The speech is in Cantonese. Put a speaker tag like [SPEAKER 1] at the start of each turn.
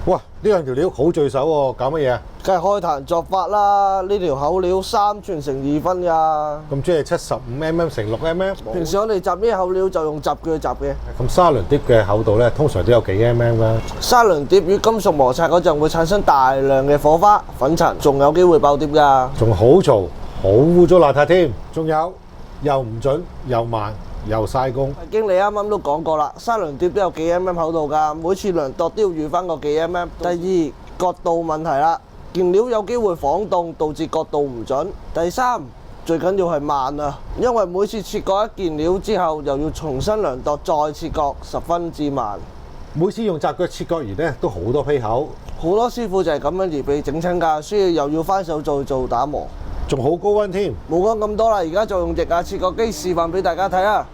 [SPEAKER 1] 哇！呢兩條料好聚手喎，搞乜嘢啊？
[SPEAKER 2] 梗係開壇作法啦！呢條口料3寸乘2分㗎。
[SPEAKER 1] 咁即係75mm乘6mm。
[SPEAKER 2] 平時我哋集呢口料就用集鋸集嘅。
[SPEAKER 1] 咁砂輪碟嘅厚度咧，通常都有幾 mm 㗎。
[SPEAKER 2] 砂輪碟與金屬摩擦嗰陣會產生大量嘅火花、粉塵，仲有機會爆碟㗎。
[SPEAKER 1] 仲好嘈，好污糟邋遢添。仲有又唔準，又慢，又嘥工。
[SPEAKER 2] 經理啱啱都講過啦，砂輪碟都有幾 mm 厚度㗎，每次量度都要預翻個幾 mm。第二，角度問題啦，件料有機會晃動，導致角度唔準。第三，最緊要係慢啊，因為每次切割一件料之後，又要重新量度再切割，十分之慢。
[SPEAKER 1] 每次用窄腳切割員咧，都好多批口，
[SPEAKER 2] 好多師傅就係咁樣而被整親㗎，所以又要翻手做打磨，
[SPEAKER 1] 仲好高溫添。
[SPEAKER 2] 冇講咁多啦，而家就用液壓切割機示範俾大家睇啊！